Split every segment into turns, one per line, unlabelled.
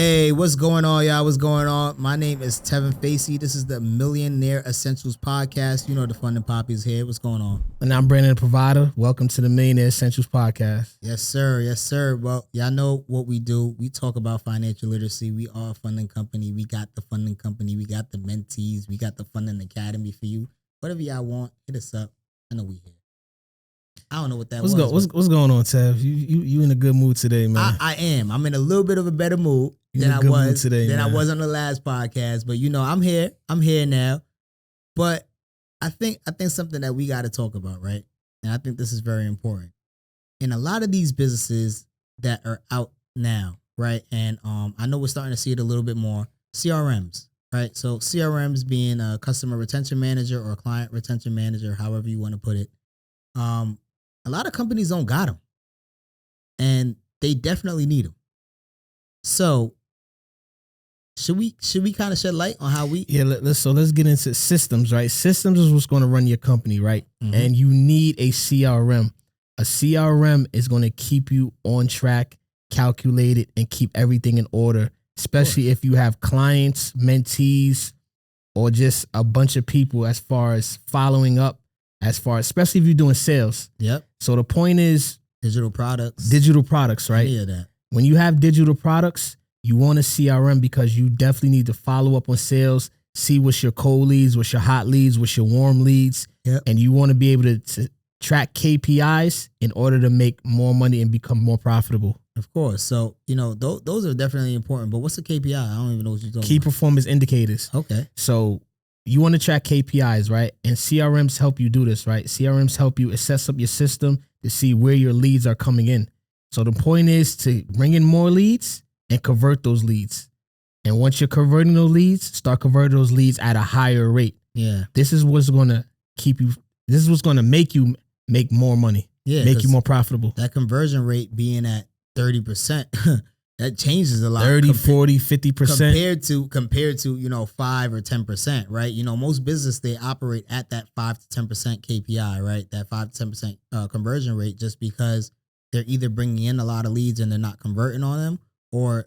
Hey, what's going on, y'all? What's going on? My name is Tevin Facey. This is the Millionaire Essentials podcast. You know the fun and poppies here. What's going on?
And I'm Brandon the Provider. Welcome to the Millionaire Essentials podcast.
Yes, sir. Yes, sir. Well, y'all know what we do. We talk about financial literacy. We are a funding company. We got the funding company. We got the mentees. We got the funding academy for you. Whatever y'all want, hit us up. I know we here. I don't know what that was.
What's going on, Tev? You in a good mood today, man?
I am. I'm in a little bit of a better mood than I was today. I was on the last podcast. But you know, I'm here. I'm here now. But I think something that we got to talk about, right? And I think this is very important. In a lot of these businesses that are out now, right? And I know we're starting to see it a little bit more. CRMs, right? So CRMs being a customer retention manager or a client retention manager, however you want to put it. A lot of companies don't got them, and they definitely need them. So, should we kind of shed light on how we?
Yeah, let's get into systems, right? Systems is what's going to run your company, right?
Mm-hmm.
And you need a CRM. A CRM is going to keep you on track, calculated, and keep everything in order. Especially if you have clients, mentees, or just a bunch of people as far as following up. Especially if you're doing sales.
Yep.
So the point is
digital products,
right?
Yeah, that.
When you have digital products, you want a CRM because you definitely need to follow up on sales, see what's your cold leads, what's your hot leads, what's your warm leads.
Yep.
And you want to be able to track KPIs in order to make more money and become more profitable.
Of course. So, you know, those are definitely important. But what's a KPI? I don't even know what you're talking about.
Key performance indicators.
Okay.
So you want to track KPIs, right? And CRMs help you do this, right? CRMs help you assess up your system to see where your leads are coming in. So the point is to bring in more leads and convert those leads. And once you're converting those leads, start converting those leads at a higher rate.
Yeah.
This is what's going to this is what's going to make you make more money.
Yeah.
Make you more profitable.
That conversion rate being at 30%, that changes a lot.
30, 40, 50%.
Compared to, you know, 5 or 10%, right? You know, most business, they operate at that 5 to 10% KPI, right? That 5 to 10% conversion rate, just because they're either bringing in a lot of leads and they're not converting on them, or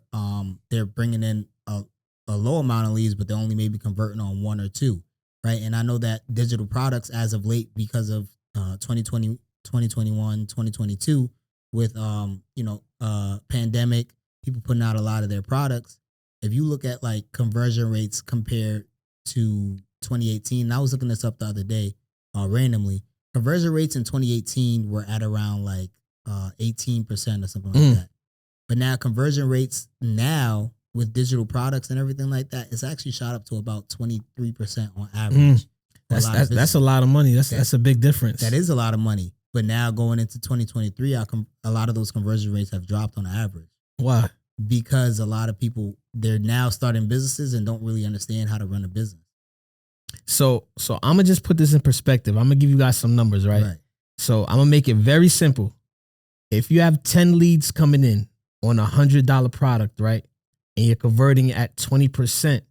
they're bringing in a low amount of leads, but they're only maybe converting on 1 or 2, right? And I know that digital products as of late, because of 2020, 2021, 2022, with, pandemic, people putting out a lot of their products. If you look at like conversion rates compared to 2018, and I was looking this up the other day randomly, conversion rates in 2018 were at around like 18% or something like that. But now conversion rates now with digital products and everything like that, it's actually shot up to about 23% on average.
That's a lot of money. That's a big difference.
That is a lot of money. But now going into 2023, a lot of those conversion rates have dropped on average.
Why?
Because a lot of people, they're now starting businesses and don't really understand how to run a business.
So I'm going to just put this in perspective. I'm going to give you guys some numbers, right? So I'm going to make it very simple. If you have 10 leads coming in on a $100 product, right, and you're converting at 20%,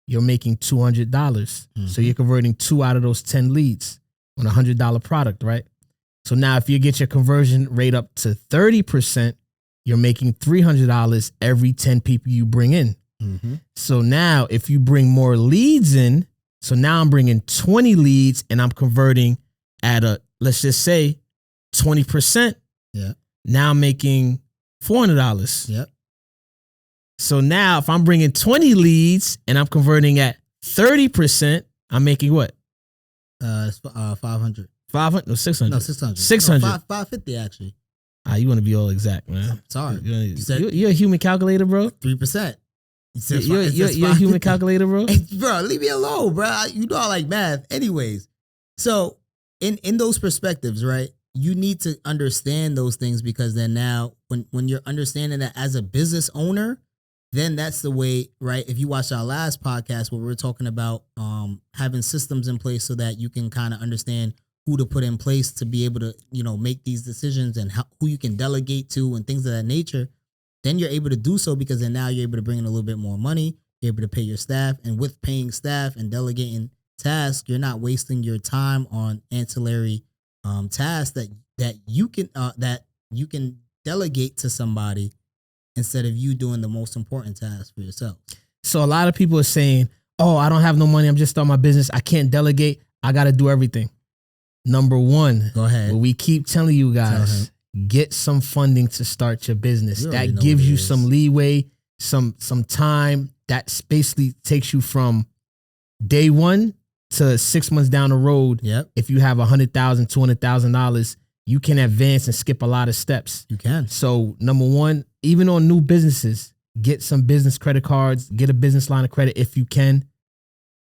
you're making $200. Mm-hmm. So you're converting 2 out of those 10 leads on a $100 product, right? So now if you get your conversion rate up to 30%, you're making $300 every 10 people you bring in.
Mm-hmm.
So now if you bring more leads in, so now I'm bringing 20 leads and I'm converting at let's just say 20%.
Yeah.
Now I'm making $400.
Yep.
So now if I'm bringing 20 leads and I'm converting at 30%, I'm making what?
It's 500.
500? No, 600.
No, 600.
600.
No, 550 actually.
You want to be all exact, man.
I'm sorry.
You're a human calculator, bro.
3%.
You're a human calculator, bro.
Hey, bro, leave me alone, bro. You know I like math. Anyways, so in those perspectives, right, you need to understand those things, because then now when you're understanding that as a business owner, then that's the way, right? If you watch our last podcast where we were talking about having systems in place so that you can kind of understand who to put in place to be able to, you know, make these decisions, and who you can delegate to and things of that nature, then you're able to do so, because then now you're able to bring in a little bit more money. You're able to pay your staff, and with paying staff and delegating tasks, you're not wasting your time on ancillary tasks that you can delegate to somebody instead of you doing the most important task for yourself.
So a lot of people are saying, oh, I don't have no money. I'm just starting my business. I can't delegate. I got to do everything. Number one,
go ahead.
What we keep telling you guys, get some funding to start your business. That gives you some leeway, some time. That basically takes you from day one to 6 months down the road.
Yep.
If you have $100,000, $200,000, you can advance and skip a lot of steps.
You can.
So number one, even on new businesses, get some business credit cards, get a business line of credit if you can.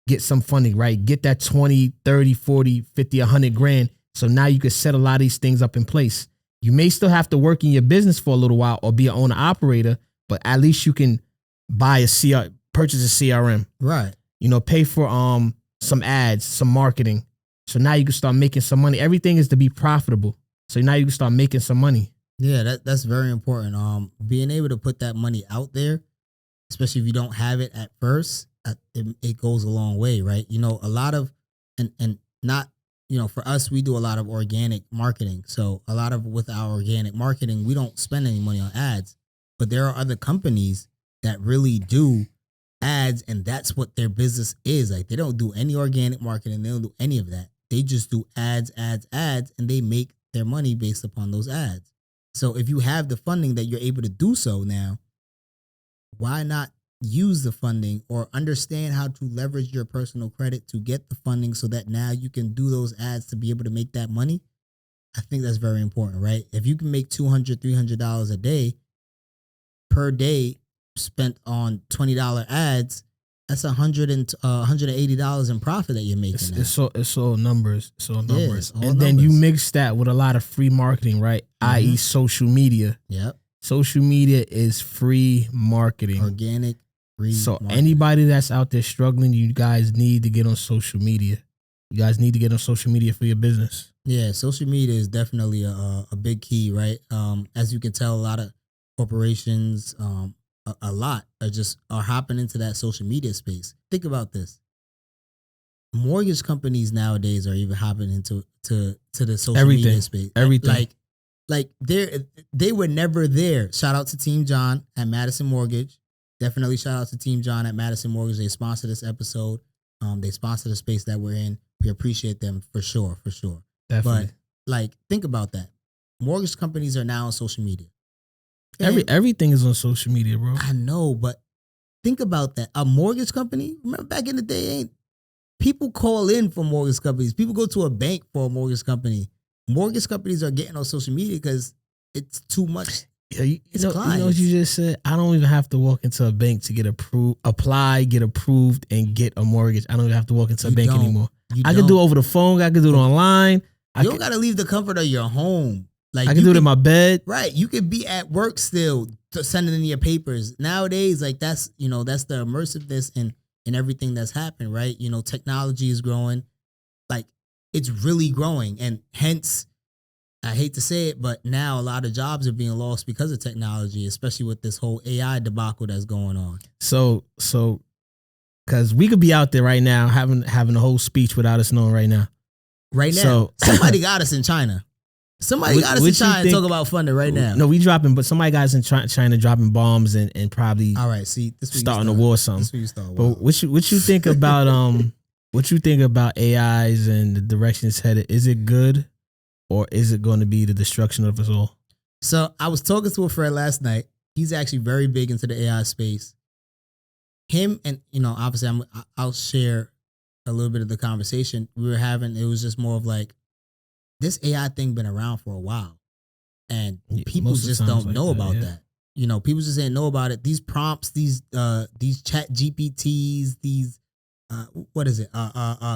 Get some funding, right? Get that 20, 30, 40, 50, 100 grand. So now you can set a lot of these things up in place. You may still have to work in your business for a little while or be an owner operator, but at least you can purchase a CRM.
Right.
Pay for some ads, some marketing. So now you can start making some money. Everything is to be profitable. So now you can start making some money.
Yeah, that's very important. Being able to put that money out there, especially if you don't have it at first, it goes a long way, right? A lot of, and not, for us, we do a lot of organic marketing. So a lot of with our organic marketing, we don't spend any money on ads, but there are other companies that really do ads, and that's what their business is. Like, they don't do any organic marketing. They don't do any of that. They just do ads, and they make their money based upon those ads. So if you have the funding that you're able to do so now, why not use the funding or understand how to leverage your personal credit to get the funding so that now you can do those ads to be able to make that money? I think that's very important, right? If you can make $200, $300 a day per day spent on $20 ads, that's $180 in profit that you're making.
It's all numbers. It's all numbers.
Yeah, it's all
and then you mix that with a lot of free marketing, right? I.e. social media.
Yep.
Social media is free marketing.
Organic free marketing.
Anybody that's out there struggling, you guys need to get on social media. You guys need to get on social media for your business.
Yeah, social media is definitely a big key, right? As you can tell, a lot of corporations, a lot are hopping into that social media space. Think about this. Mortgage companies nowadays are even hopping into the social media space.
Everything.
Like they were never there. Shout out to Team JAHN at Madison Mortgage. Definitely shout out to Team JAHN at Madison Mortgage. They sponsor this episode. They sponsor the space that we're in. We appreciate them for sure.
Definitely.
But think about that. Mortgage companies are now on social media.
Everything is on social media, bro.
I know, but think about that. A mortgage company, remember back in the day, people call in for mortgage companies. People go to a bank for a mortgage company. Mortgage companies are getting on social media because it's too much.
Yeah, you know what you just said? I don't even have to walk into a bank to get apply, get approved, and get a mortgage. I don't even have to walk into a bank anymore. I can do it over the phone. I can do it online.
You don't got to leave the comfort of your home. Like,
I can do it in my bed.
Right. You could be at work still sending in your papers. Nowadays, like that's the immersiveness and everything that's happened, right? Technology is growing. Like, it's really growing. And hence, I hate to say it, but now a lot of jobs are being lost because of technology, especially with this whole AI debacle that's going on.
So, because we could be out there right now having a whole speech without us knowing right now.
Right now. So, somebody got us in China. Somebody got us in China and talk about funding right now.
No, we dropping, but somebody got us in China dropping bombs and probably
all right. See, this
starting a war or something.
This where you start.
But what you think about what you think about AIs and the direction it's headed? Is it good, or is it going to be the destruction of us all?
So I was talking to a friend last night. He's actually very big into the AI space. Him and obviously I'll share a little bit of the conversation we were having. It was just more of like, this AI thing been around for a while, and people just don't know about that. People just didn't know about it. These prompts, these ChatGPTs, these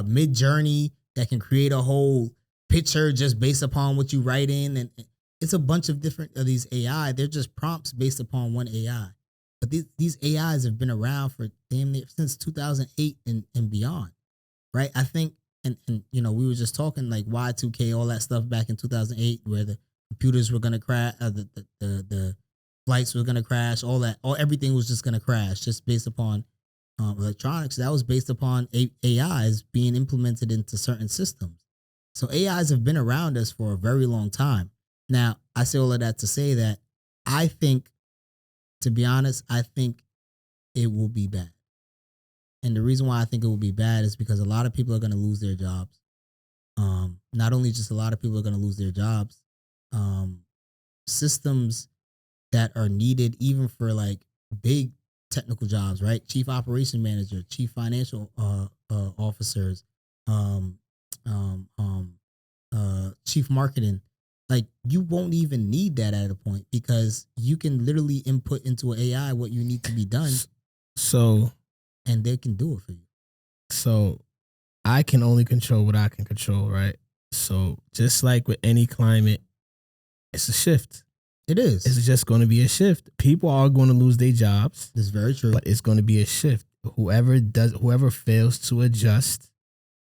Mid-Journey that can create a whole picture just based upon what you write in, and it's a bunch of different of these AI. They're just prompts based upon one AI, but these AIs have been around for damn near since 2008 and beyond, right? I think. And we were just talking like Y2K, all that stuff back in 2008, where the computers were gonna crash, the flights were gonna crash, everything was just gonna crash, just based upon electronics. That was based upon AIs being implemented into certain systems. So AIs have been around us for a very long time. Now, I say all of that to say that I think to be honest, I think it will be bad. And the reason why I think it will be bad is because a lot of people are going to lose their jobs. Not only just a lot of people are going to lose their jobs, systems that are needed even for like big technical jobs, right? Chief operation manager, chief financial officers, chief marketing. Like you won't even need that at a point because you can literally input into an AI what you need to be done.
So,
and they can do it for you.
So I can only control what I can control, right? So just like with any climate, it's a shift.
It is.
It's just going to be a shift. People are going to lose their jobs.
That's very true.
But it's going to be a shift. Whoever fails to adjust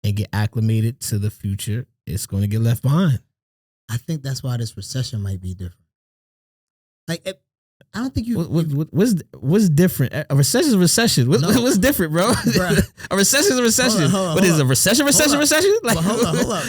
and get acclimated to the future, it's going to get left behind.
I think that's why this recession might be different. Like, I don't think you.
What's different? A recession is a recession. What's different, bro? A recession is a recession. What is a recession? Recession?
Like, hold on.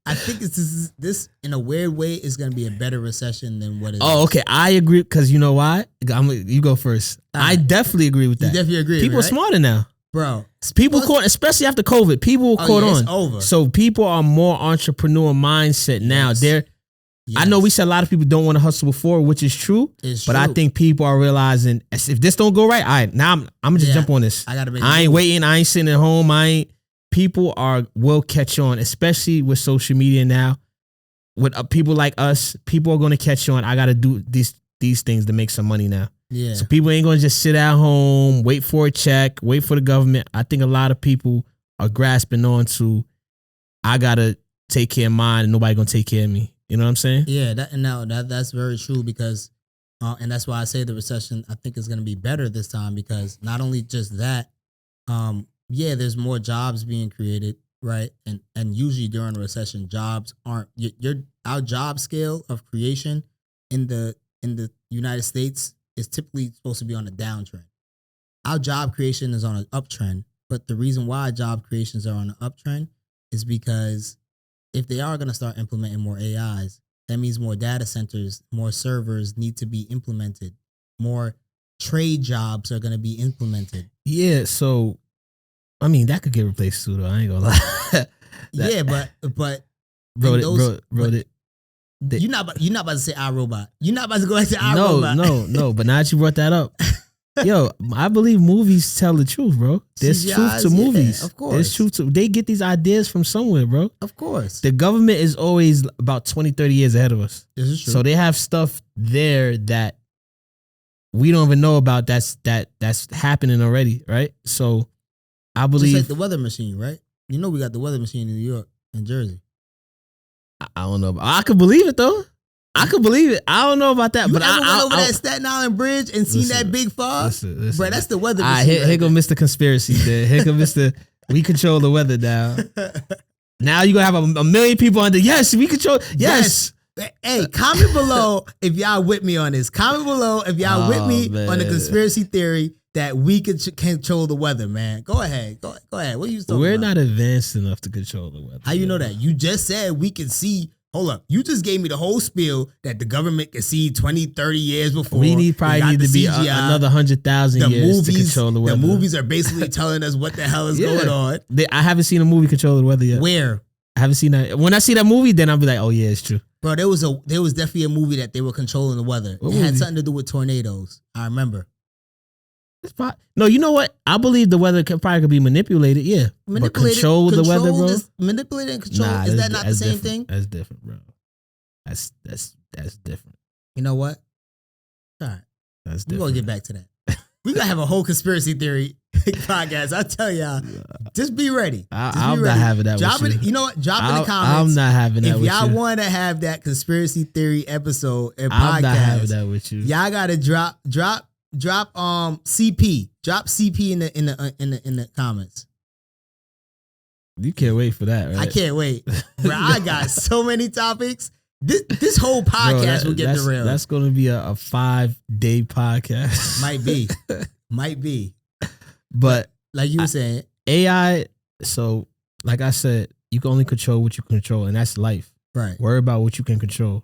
I think this in a weird way is going to be a better recession than what it is.
Oh, okay. I agree because you know why? You go first. I definitely agree with that.
You definitely agree.
People are smarter now,
bro.
People caught, especially after COVID. People caught on.
It's over.
So people are more entrepreneur mindset now.
Yes.
I know we said a lot of people don't want to hustle before, which is true. But I think people are realizing if this don't go right, all right, now I'm gonna just jump on this. I ain't waiting. I ain't sitting at home. People will catch on, especially with social media now. With people like us, people are gonna catch on. I gotta do these things to make some money now.
Yeah.
So people ain't gonna just sit at home, wait for a check, wait for the government. I think a lot of people are grasping on to, I gotta take care of mine, and nobody gonna take care of me. You know what I'm saying?
Yeah, that's very true because, and that's why I say the recession I think is going to be better this time because not only just that, there's more jobs being created, right? And usually during a recession, jobs aren't our job scale of creation in the United States is typically supposed to be on a downtrend. Our job creation is on an uptrend, but the reason why job creations are on an uptrend is because if they are going to start implementing more AIs, that means more data centers, more servers need to be implemented. More trade jobs are going to be implemented.
Yeah, so, I mean, that could get replaced too, though. I ain't going to lie.
Yeah, but
Bro,
you're not about to say iRobot. You're not about to go back to iRobot.
No. But now that you brought that up, yo, I believe movies tell the truth, bro. There's truth to movies. Of course. There's truth to. They get these ideas from somewhere, bro.
Of course.
The government is always about 20, 30 years ahead of us.
This is true.
So they have stuff there that we don't even know about that's happening already, right? So I believe.
Just like the weather machine, right? You know we got the weather machine in New York and Jersey.
I don't know. I could believe it, though. I could believe it. I don't know about that. But
I went over that Staten Island Bridge and seen that big fog? Listen. Bro, that's the weather
machine. Here go Mr. Conspiracy there. Here go Mr. We control the weather now. Now you're going to have a million people under. Yes, we control. Yes.
Hey, comment below if y'all with me on this. Comment below if y'all with me on the conspiracy theory that we could control the weather, man. Go ahead. Go ahead. What are you talking about?
We're not advanced enough to control the weather.
How you know that? You just said we can see. Hold up. You just gave me the whole spiel that the government can see 20, 30 years before.
We probably need to be another 100,000 years to control the weather.
The movies are basically telling us what the hell is going on.
I haven't seen a movie control the weather yet.
Where?
I haven't seen that. When I see that movie, then I'll be like, oh yeah, it's true.
Bro, there was definitely a movie that they were controlling the weather. It had something to do with tornadoes. I remember.
No, you know what? I believe the weather probably could be manipulated. Yeah, but control the weather, bro.
Manipulated and control. Is that not the same thing?
That's different, bro. That's different.
You know what? All right.
That's different.
We're gonna get back to that. We're gonna have a whole conspiracy theory podcast. I tell y'all, just be ready.
I'm not having that with you.
You know what? Drop in the comments.
I'm not having that with you.
If y'all want to have that conspiracy theory episode and podcast,
I'm not having that with you.
Y'all gotta drop CP. Drop CP in the comments.
You can't wait for that, right?
I can't wait. Bro, I got so many topics. This whole podcast will get derailed.
That's going to be a 5-day podcast.
Might be.
But
like you were saying,
AI. So, like I said, you can only control what you control, and that's life.
Right.
Worry about what you can control.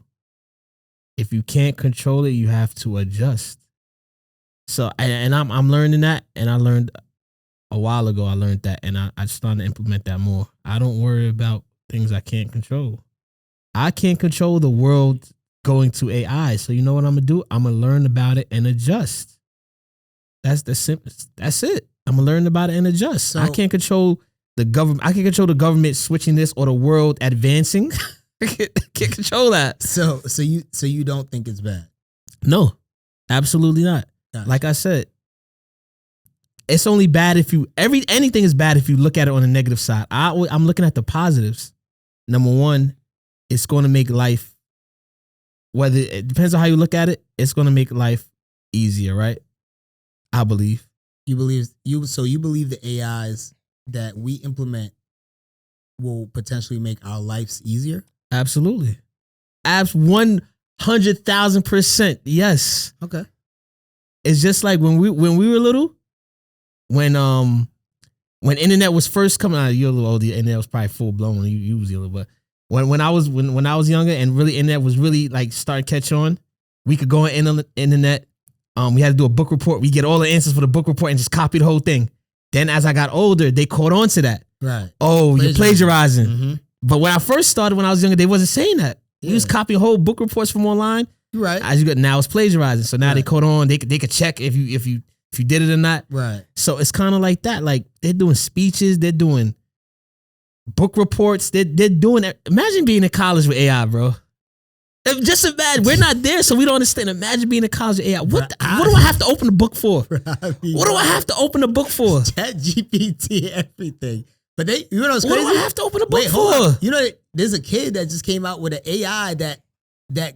If you can't control it, you have to adjust. So I'm learning that, and I learned a while ago. I learned that, and I started to implement that more. I don't worry about things I can't control. I can't control the world going to AI. So you know what I'm gonna do? I'm gonna learn about it and adjust. That's the simplest. That's it. I'm gonna learn about it and adjust. So, I can't control the government. I can control the government switching this or the world advancing. I can't control that.
So you don't think it's bad?
No, absolutely not. Gotcha. Like I said, it's only bad if anything is bad if you look at it on the negative side. I'm looking at the positives. Number one, it's going to make life, whether it depends on how you look at it, it's going to make life easier, right? I believe.
You believe the AIs that we implement will potentially make our lives easier?
Absolutely. 100,000%. Yes.
Okay.
It's just like when we were little, when internet was first coming out. You're a little older, internet was probably full blown when you was little, but when I was younger and really internet was really like starting to catch on, we could go on internet. We had to do a book report. We get all the answers for the book report and just copy the whole thing. Then as I got older, they caught on to that.
Right.
Oh, you're plagiarizing.
Mm-hmm.
But when I first started, when I was younger, they wasn't saying that. You just copy whole book reports from online.
Right.
As you get now, it's plagiarizing. So now they caught on. They could check if you did it or not.
Right.
So it's kind of like that. Like they're doing speeches. They're doing book reports. They're doing it. Imagine being in college with AI, bro. Just imagine. We're not there, so we don't understand. Imagine being in college with AI. What do I have to open the book for? What do I have to open the book for?
ChatGPT, everything. But you know what's
crazy?
What do
I have to open a book for?
You know, there's a kid that just came out with an AI that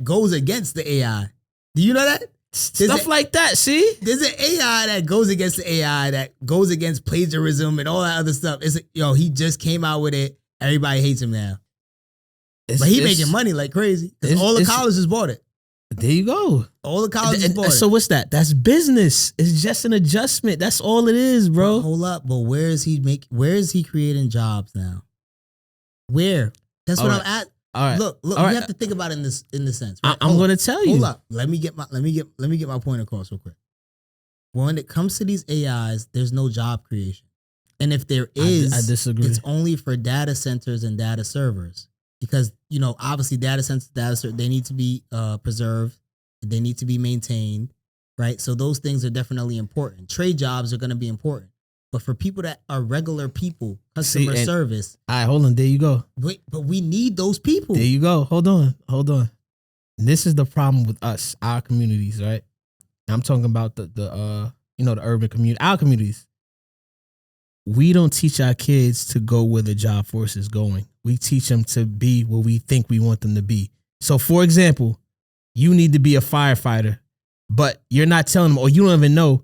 goes against the AI. Do you know that?
Stuff like that, see?
There's an AI that goes against the AI, that goes against plagiarism and all that other stuff. He just came out with it. Everybody hates him now. But he's making money like crazy. Because all the colleges bought it.
There you go.
All the colleges bought it.
So what's that? That's business. It's just an adjustment. That's all it is, bro.
But hold up. But where is he creating jobs now? Where? That's what I'm at.
All right.
Look, you have to think about it in this sense. Right?
I'm going to tell you.
Hold up. Let me get my point across real quick. When it comes to these AIs, there's no job creation. And if there is,
I disagree.
It's only for data centers and data servers. Because, obviously data centers, they need to be preserved. They need to be maintained, right? So those things are definitely important. Trade jobs are going to be important. But for people that are regular people, customer service.
All right, hold on. There you go.
Wait, but we need those people.
There you go. Hold on. This is the problem with us, our communities, right? I'm talking about the urban community, our communities. We don't teach our kids to go where the job force is going. We teach them to be where we think we want them to be. So, for example, you need to be a firefighter, but you're not telling them, or you don't even know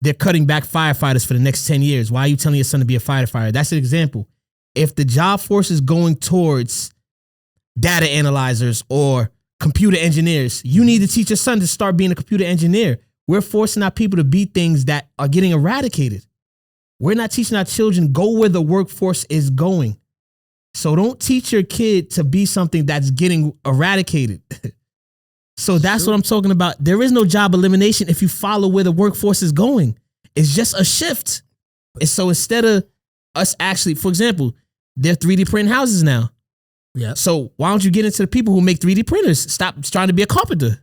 they're cutting back firefighters for the next 10 years. Why are you telling your son to be a firefighter? That's an example. If the job force is going towards data analyzers or computer engineers, you need to teach your son to start being a computer engineer. We're forcing our people to be things that are getting eradicated. We're not teaching our children go where the workforce is going. So don't teach your kid to be something that's getting eradicated. So that's what I'm talking about. There is no job elimination if you follow where the workforce is going. It's just a shift. And so instead of us actually, for example, they're 3D printing houses now.
Yeah.
So why don't you get into the people who make 3D printers? Stop trying to be a carpenter.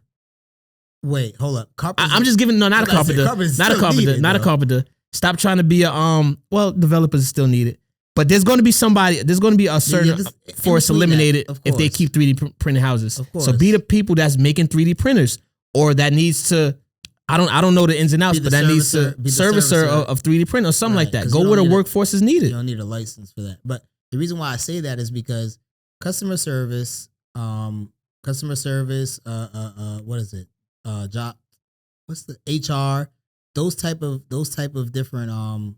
Wait, hold up.
I'm just giving, not a carpenter. Not a carpenter. Stop trying to be developers still need it. But there's going to be a certain force eliminated if they keep 3D printing houses. So be the people that's making 3D printers, or that needs to, I don't know the ins and outs, but that needs to servicer of 3D print or something like that. Go where the workforce is needed.
You don't need a license for that. But the reason why I say that is because customer service, what is it? Job, what's the HR? Those type of different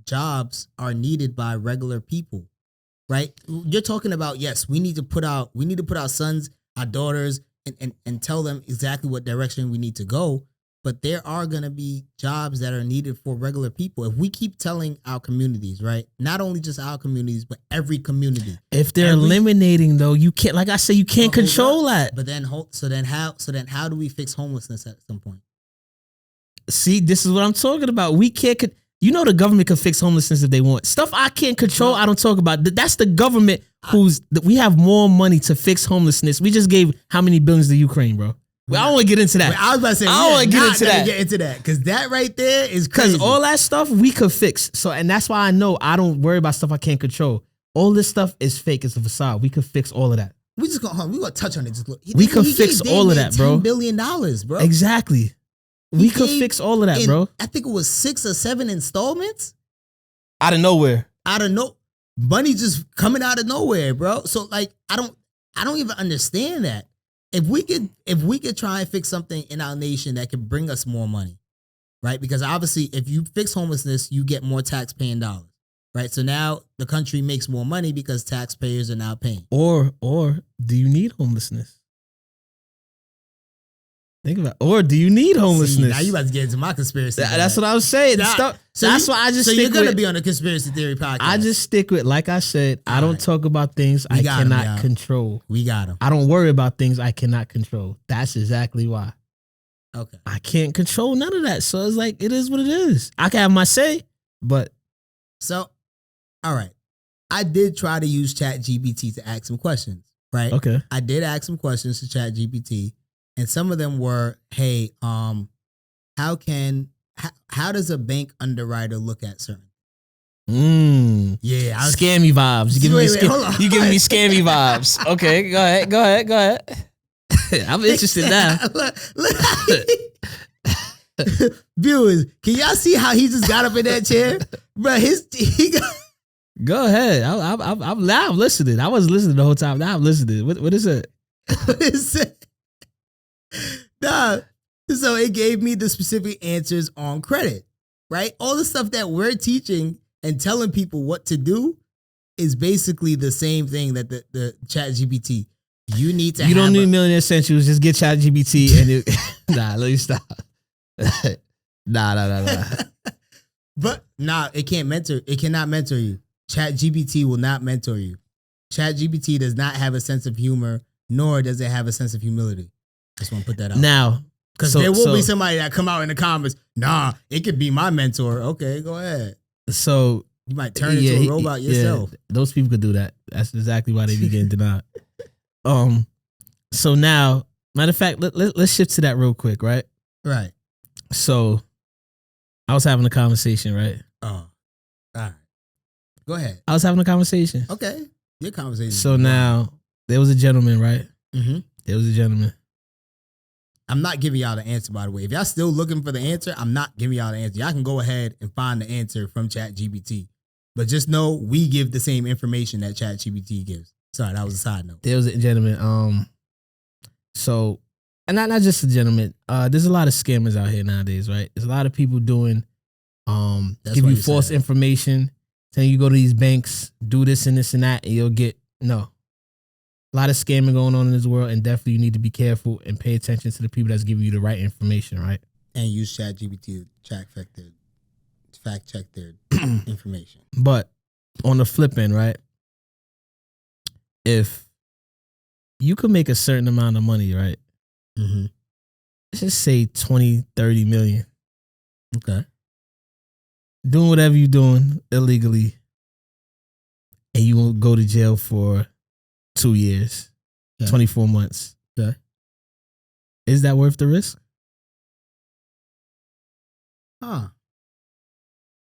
jobs are needed by regular people, right? You're talking about, yes, we need to put our sons, our daughters, and tell them exactly what direction we need to go. But there are going to be jobs that are needed for regular people. If we keep telling our communities, right, not only just our communities, but every community.
If they're eliminating, though, you can't, like I say, you can't control that.
But then, how do we fix homelessness at some point?
See, this is what I'm talking about. We can't. You know, the government can fix homelessness if they want. Stuff I can't control, I don't talk about. That's the government we have more money to fix homelessness. We just gave how many billions to Ukraine, bro? Well, I don't want to get into that.
I was about to say, I don't want to get into that because that right there is crazy.
Because all that stuff we could fix. So, and that's why I know I don't worry about stuff I can't control. All this stuff is fake. It's a facade. We could fix all of that.
We gonna touch on it.
We could fix all of that, bro.
$10 billion, bro.
Exactly. We could fix all of that, bro.
I think it was 6 or 7 installments.
Out of nowhere.
Money just coming out of nowhere, bro. So like, I don't even understand that. If we could try and fix something in our nation that could bring us more money, right? Because obviously, if you fix homelessness, you get more tax-paying dollars, right? So now the country makes more money because taxpayers are now paying.
Or do you need homelessness? Think about it. Or do you need homelessness?
See, now you about to get into my conspiracy.
That's what I was saying. That's why I just stick with. So you're gonna be
on a conspiracy theory podcast.
I just stick with, like I said, I don't talk about things I cannot control.
We got them.
I don't worry about things I cannot control. That's exactly why.
Okay.
I can't control none of that. So it's like, it is what it is. I can have my say, but.
So, all right. I did try to use ChatGPT to ask some questions, right?
Okay.
I did ask some questions to ChatGPT. And some of them were, hey, how does a bank underwriter look at certain? Yeah,
scammy vibes. You giving me scammy vibes. Okay, go ahead. I'm interested now.
Viewers, can y'all see how he just got up in that chair, bro?
Go ahead. I'm now listening. I wasn't listening the whole time. Now I'm listening. What is it?
What is it? Nah. So it gave me the specific answers on credit, right? All the stuff that we're teaching and telling people what to do is basically the same thing that the ChatGPT. You need to.
You don't need Millionaire Essentials. Just get ChatGPT and it. Nah, let me stop. Nah.
But it can't mentor. It cannot mentor you. ChatGPT will not mentor you. ChatGPT does not have a sense of humor, nor does it have a sense of humility. Just want to put that out.
Now,
because there will be somebody that come out in the comments, nah, it could be my mentor. Okay, go ahead.
So
you might turn into a robot yourself.
Yeah, those people could do that. That's exactly why they be getting denied. So now, matter of fact, let's shift to that real quick, right?
Right.
So I was having a conversation, right?
Oh, all right. Go ahead.
I was having a conversation.
Okay. Your conversation.
So now there was a gentleman, right?
Mm-hmm.
There was a gentleman.
I'm not giving y'all the answer, by the way. If y'all still looking for the answer, I'm not giving y'all the answer. Y'all can go ahead and find the answer from ChatGPT. But just know we give the same information that ChatGPT gives. Sorry, that was a side note.
There was a gentleman. So, and not just a gentleman. There's a lot of scammers out here nowadays, right? There's a lot of people doing, give you false information, saying you go to these banks, do this and this and that, and you'll get, no. A lot of scamming going on in this world, and definitely you need to be careful and pay attention to the people that's giving you the right information, right?
And use ChatGPT to fact check their information.
But on the flip end, right? If you could make a certain amount of money, right?
Mm-hmm.
Let's just say 20, 30 million.
Okay.
Doing whatever you're doing illegally, and you won't go to jail for 2 years, 24 months.
Okay.
Is that worth the risk?
Huh.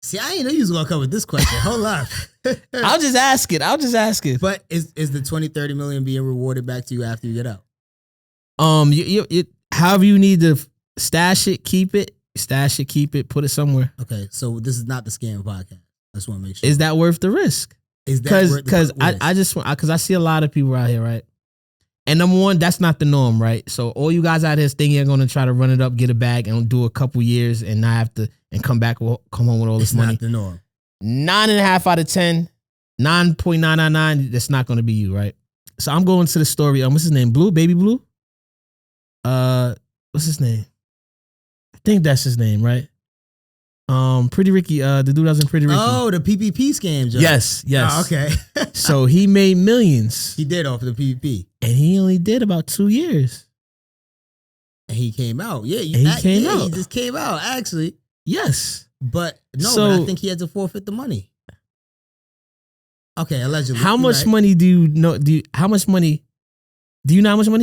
See, I didn't know you was going to come with this question. Hold on.
I'll just ask it.
But is the 20, 30 million being rewarded back to you after you get out?
However you need to stash it, keep it, put it somewhere.
Okay, so this is not the scam podcast. I just want to make sure.
Is that worth the risk?
Is that
because I see a lot of people out here, right? And number one, that's not the norm, right? So all you guys out here thinking you're going to try to run it up, get a bag, and do a couple years, and not have to and come home with all this money.
It's not the norm.
9.5 out of 10, 9.999. That's not going to be you, right? So I'm going to the story. What's his name? Baby Blue. What's his name? I think that's his name, right? Pretty Ricky, the dude that was in Pretty Ricky.
Oh, the PPP scam, Joe.
Yes.
Oh, okay.
So he made millions.
He did off the PPP.
And he only did about 2 years.
And he came out. Yeah,
he came out.
He just came out, actually.
Yes.
But but I think he had to forfeit the money. Okay, allegedly.
How much money do you know? Do you know how much money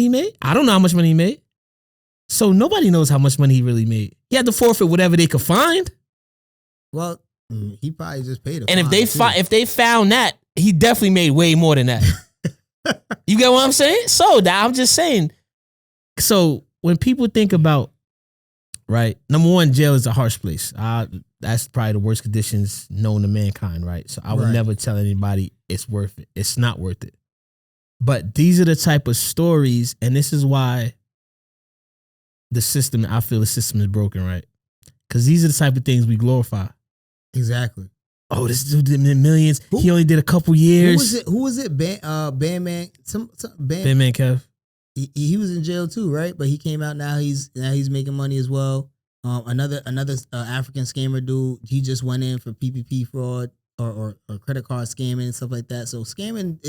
he made? I don't know how much money he made. So nobody knows how much money he really made. He had to forfeit whatever they could find.
Well, he probably just paid a
And
fine,
if they found that, he definitely made way more than that. You get what I'm saying? So I'm just saying. So when people think about, right, number one, jail is a harsh place. That's probably the worst conditions known to mankind, right? So I would never tell anybody it's worth it. It's not worth it. But these are the type of stories, and this is why I feel the system is broken, right? Because these are the type of things we glorify.
Exactly.
Oh, this dude did millions. He only did a couple years.
Who was it? Bandman
Kev.
He was in jail too, right? But he came out now. He's making money as well. Another African scammer dude. He just went in for PPP fraud or credit card scamming and stuff like that. So scamming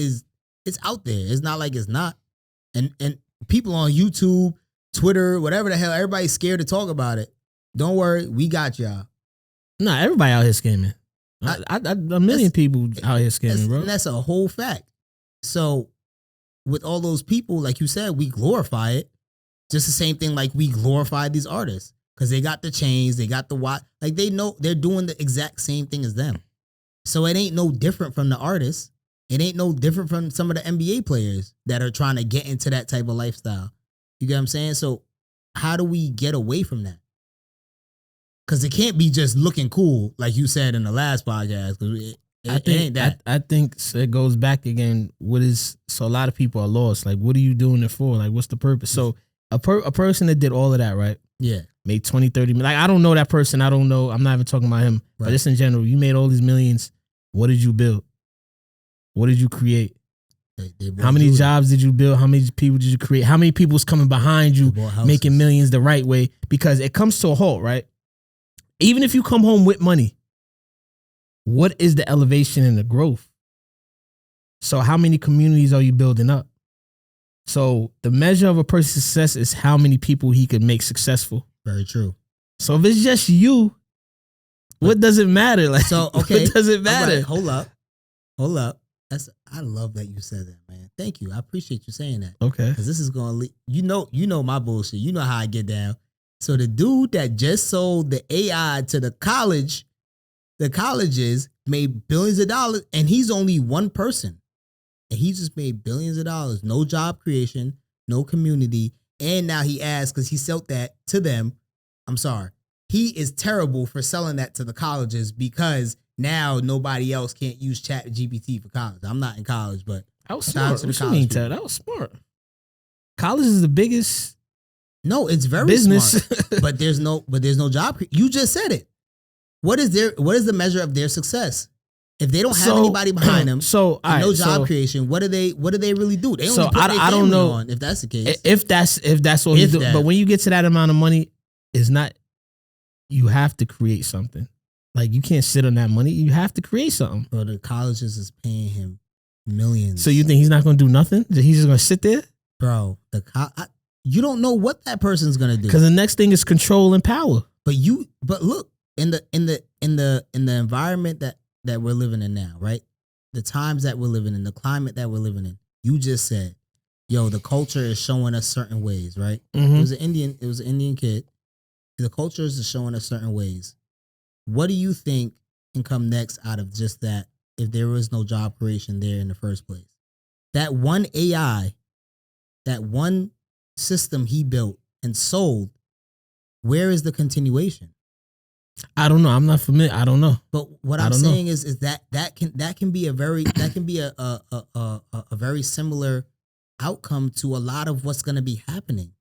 it's out there. It's not like it's not. And people on YouTube, Twitter, whatever the hell, everybody's scared to talk about it. Don't worry, we got y'all.
Nah, everybody out here scamming. A million people out here scamming, bro.
And that's a whole fact. So with all those people, like you said, we glorify it. Just the same thing like we glorify these artists. Because they got the chains, they got the watch. Like they know they're doing the exact same thing as them. So it ain't no different from the artists. It ain't no different from some of the NBA players that are trying to get into that type of lifestyle. You get what I'm saying? So how do we get away from that? Because it can't be just looking cool, like you said in the last podcast. It ain't that.
I think it goes back again. So a lot of people are lost. Like, what are you doing it for? Like, what's the purpose? So a person that did all of that, right?
Yeah.
Made 20, 30 million. Like, I don't know that person. I don't know. I'm not even talking about him. Right. But just in general, you made all these millions. What did you build? What did you create? How many jobs did you build? How many people did you create? How many people's coming behind you making millions the right way? Because it comes to a halt, right? Even if you come home with money, what is the elevation and the growth? So how many communities are you building up? So the measure of a person's success is how many people he could make successful.
Very true.
So if it's just you, what does it matter? Like,
so okay,
what does it matter?
Right, hold up. I love that you said that, man. Thank you. I appreciate you saying that.
Okay.
Because this is going to lead. You know my bullshit. You know how I get down. So the dude that just sold the AI to the colleges made billions of dollars, and he's only one person. And he just made billions of dollars. No job creation, no community. And now he asks, because he sold that to them. I'm sorry. He is terrible for selling that to the colleges because now nobody else can't use ChatGPT for college. I'm not in college, but
that was smart. What you mean, Ted? That was smart. College is the biggest.
No, it's very
business.
Smart. but there's no job. You just said it. What is the measure of their success? If they don't have anybody behind them, no job creation, what do they really do? They only put their family on, if that's the case.
If that's what he's doing. But when you get to that amount of money, it's not. You have to create something. Like, you can't sit on that money. You have to create something.
Bro, the colleges is paying him millions.
So you think he's not going to do nothing? He's just going to sit there?
Bro, you don't know what that person's going to do.
Because the next thing is control and power.
But look, in the environment that we're living in now, right? The times that we're living in, the climate that we're living in. You just said, yo, the culture is showing us certain ways, right? Mm-hmm. It was an Indian kid. The culture is showing us certain ways. What do you think can come next out of just that if there was no job creation there in the first place? That one AI, that one system he built and sold, where is the continuation?
I don't know. I'm not familiar. I don't know.
But what I'm saying is that can be a very very similar outcome to a lot of what's going to be happening.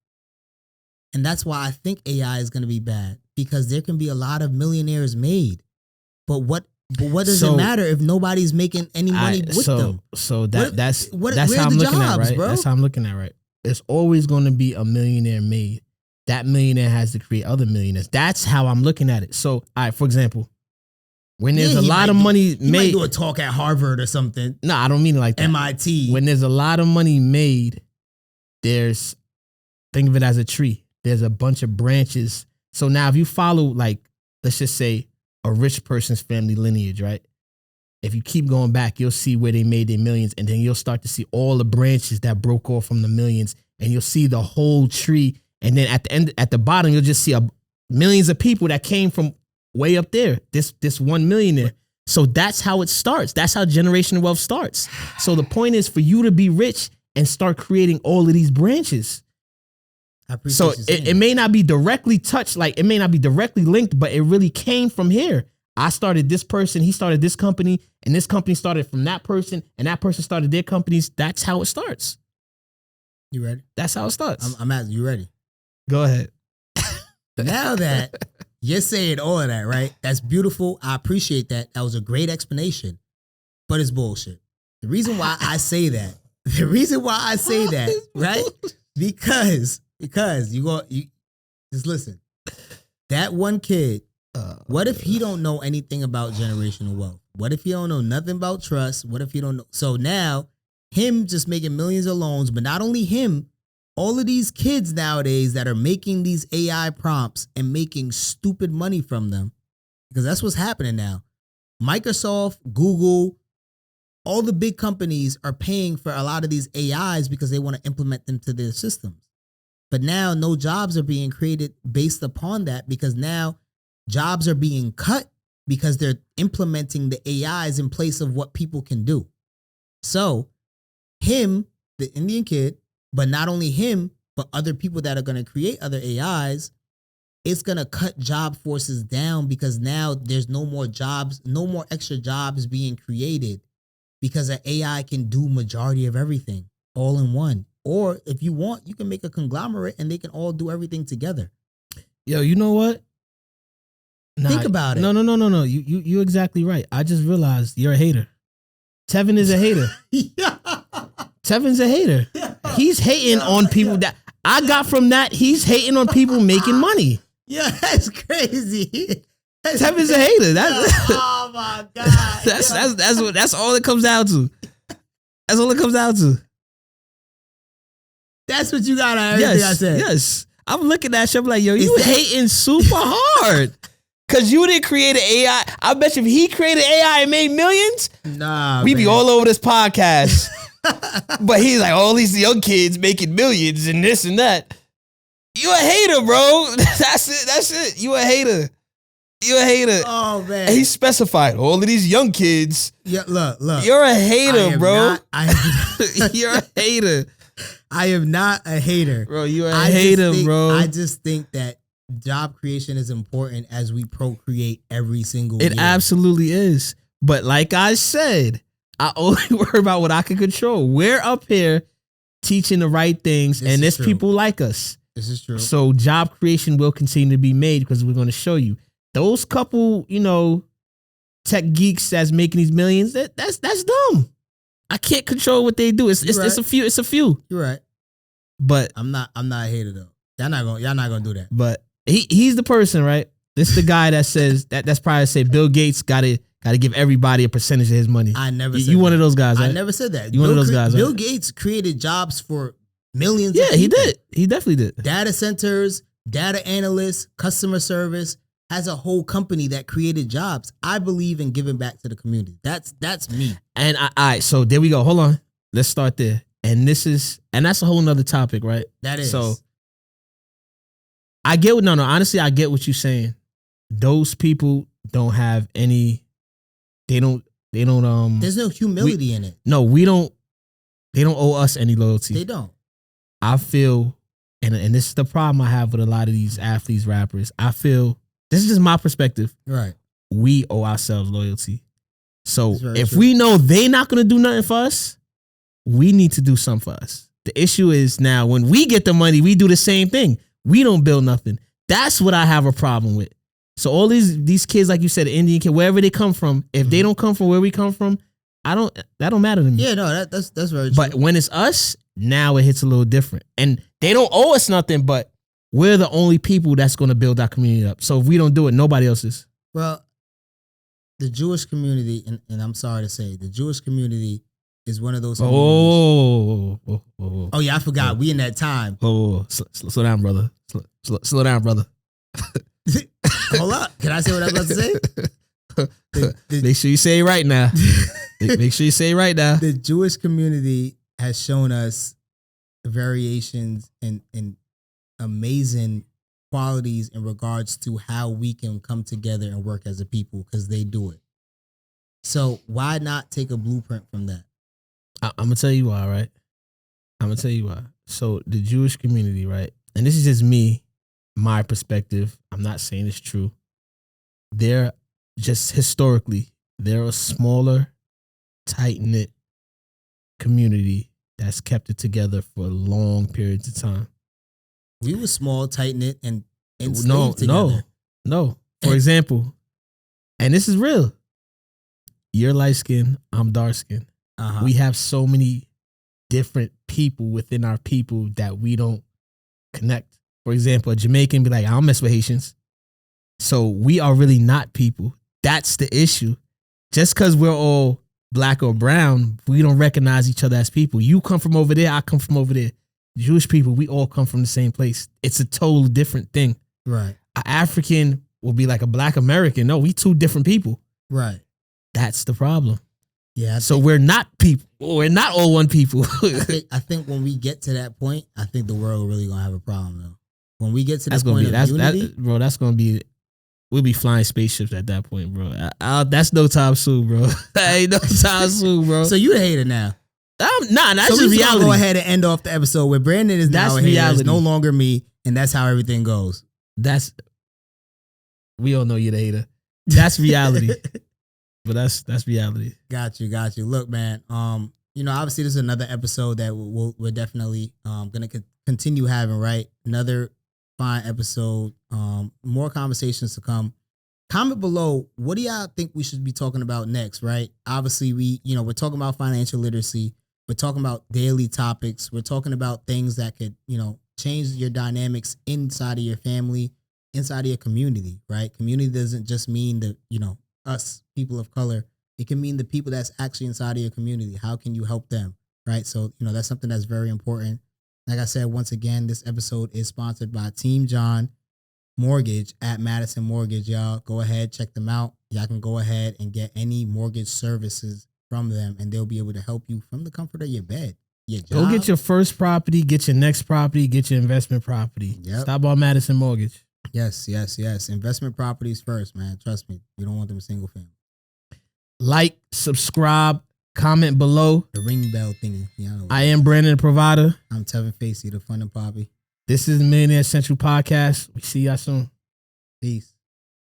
And that's why I think AI is going to be bad, because there can be a lot of millionaires made. But what does it matter if nobody's making any money with them?
So that's how I'm looking at, right? Bro? That's how I'm looking at, right? There's always going to be a millionaire made. That millionaire has to create other millionaires. That's how I'm looking at it. So, all right, for example, when there's a lot of money made,
you might do a talk at Harvard or something.
No, I don't mean it like that.
MIT.
When there's a lot of money made, think of it as a tree. there's a bunch of branches. So now if you follow, like, let's just say a rich person's family lineage, right? If you keep going back, you'll see where they made their millions, and then you'll start to see all the branches that broke off from the millions, and you'll see the whole tree. And then at the end, at the bottom, you'll just see millions of people that came from way up there. This one millionaire. So that's how it starts. That's how generational wealth starts. So the point is for you to be rich and start creating all of these branches. So it may not be directly touched, like it may not be directly linked, but it really came from here. I started this person, he started this company, and this company started from that person, and that person started their companies. That's how it starts.
You ready?
That's how it starts.
I'm asking you ready.
Go ahead.
Now that you're saying all of that, right? That's beautiful. I appreciate that. That was a great explanation, but it's bullshit. The reason why I say that, right? Because you just listen. That one kid, what if he don't know anything about generational wealth? What if he don't know nothing about trust? What if he don't know? So now him just making millions of loans, but not only him, all of these kids nowadays that are making these AI prompts and making stupid money from them, because that's what's happening now. Microsoft, Google, all the big companies are paying for a lot of these AIs because they want to implement them to their systems. But now no jobs are being created based upon that, because now jobs are being cut because they're implementing the AIs in place of what people can do. So him, the Indian kid, but not only him, but other people that are going to create other AIs, it's going to cut job forces down, because now there's no more jobs, no more extra jobs being created, because an AI can do majority of everything all in one. Or if you want, you can make a conglomerate and they can all do everything together.
Yo, you know what?
Think about it.
No. You're exactly right. I just realized you're a hater. Tevin is a hater.
Yeah.
Tevin's a hater.
Yeah.
He's hating on people that I got from that. He's hating on people making money.
Yeah, that's crazy.
Tevin's a hater.
Oh my God.
That's all it comes down to. That's all it comes down to.
That's what you got on everything I said.
Yes. I'm looking at you, I'm like, yo, you hating super hard. Cause you didn't create an AI. I bet you if he created AI and made millions, we'd be all over this podcast. But he's like, all these young kids making millions and this and that. You a hater, bro. That's it. You a hater.
Oh, man.
And he specified all of these young kids.
Yeah, look.
You're a hater, bro. You're a hater.
I am not a hater.
Bro, you're a hater, bro.
I just think that job creation is important as we procreate every single year.
It absolutely is. But like I said, I only worry about what I can control. We're up here teaching the right things, and there's people like us.
This is true.
So job creation will continue to be made, because we're going to show you. Those couple, tech geeks that's making these millions, that's dumb. I can't control what they do. It's a few.
You're right.
But
I'm not a hater though. Y'all not gonna do that.
But he's the person, right? This is the guy that says that's probably say Bill Gates gotta give everybody a percentage of his money.
I never said
you
that.
one of those guys, right?
I never said that.
You one of those guys, right?
Bill Gates created jobs for millions
of people.
He did.
He definitely did.
Data centers, data analysts, customer service, has a whole company that created jobs. I believe in giving back to the community. That's me.
And all right, so there we go. Hold on. Let's start there. And that's a whole nother topic, right?
That is.
So I get honestly, I get what you're saying. Those people don't have any, they don't
there's no humility in it.
No, they don't owe us any loyalty.
They don't.
I feel, and this is the problem I have with a lot of these athletes, rappers. I feel, this is just my perspective.
Right.
We owe ourselves loyalty. So if we know they not going to do nothing for us, we need to do something for us. The issue is now when we get the money, we do the same thing. We don't build nothing. That's what I have a problem with. So all these kids, like you said, the Indian kid, wherever they come from, if they don't come from where we come from, that don't matter to me.
Yeah, no, that's very true.
But when it's us, now it hits a little different. And they don't owe us nothing, but we're the only people that's going to build our community up. So if we don't do it, nobody else is.
Well, the Jewish community, and I'm sorry to say, the Jewish community is one of those.
Oh,
yeah, I forgot. We in that time.
Slow down, brother. Slow down, brother.
Hold up. Can I say what I was about to say?
Make sure you say it right now. Make sure you say it right now.
The Jewish community has shown us variations and amazing qualities in regards to how we can come together and work as a people, because they do it. So why not take a blueprint from that?
I'm going to tell you why, right? I'm going to tell you why. So the Jewish community, right? And this is just me, my perspective. I'm not saying it's true. They're just historically, they're a smaller, tight-knit community that's kept it together for long periods of time.
We were small, tight-knit, and enslaved together.
No. For example, and this is real. You're light-skinned, I'm dark-skinned. Uh-huh. We have so many different people within our people that we don't connect. For example, a Jamaican be like, I don't mess with Haitians. So we are really not people. That's the issue. Just because we're all black or brown, we don't recognize each other as people. You come from over there, I come from over there. Jewish people, we all come from the same place. It's a total different thing.
Right.
An African will be like a black American. No, we two different people.
Right.
That's the problem.
Yeah.
So we're not people. We're not all one people.
I think when we get to that point, I think the world really gonna have a problem though. When we get to that point of unity,
bro, that's gonna be. We'll be flying spaceships at that point, bro. That's no time soon, bro. Ain't no time soon, bro.
So you a hater now?
Nah, that's
so
just reality.
Go ahead and end off the episode where Brandon is now a hater. It's no longer me, and that's how everything goes.
We all know you're the hater. That's reality. But that's reality.
Got you. Look, man. Obviously this is another episode that we're definitely gonna continue having. Right, another fine episode. More conversations to come. Comment below, what do y'all think we should be talking about next? Right, obviously we're talking about financial literacy. We're talking about daily topics. We're talking about things that could change your dynamics inside of your family, inside of your community. Right, community doesn't just mean the us people of color. It can mean the people that's actually inside of your community. How can you help them? Right. So, that's something that's very important. Like I said, once again, this episode is sponsored by Team JAHN Mortgage at Madison Mortgage. Y'all go ahead, check them out. Y'all can go ahead and get any mortgage services from them, and they'll be able to help you from the comfort of your bed. Your job.
Go get your first property, get your next property, get your investment property. Yep. Stop on Madison Mortgage.
Yes. Investment properties first, man. Trust me. You don't want them single family.
Like, subscribe, comment below.
The ring bell thingy.
I am Brandon the Provider.
I'm Tevin Facey, the Fun and Poppy.
This is the Millionaire Essentials podcast. We see y'all soon.
Peace.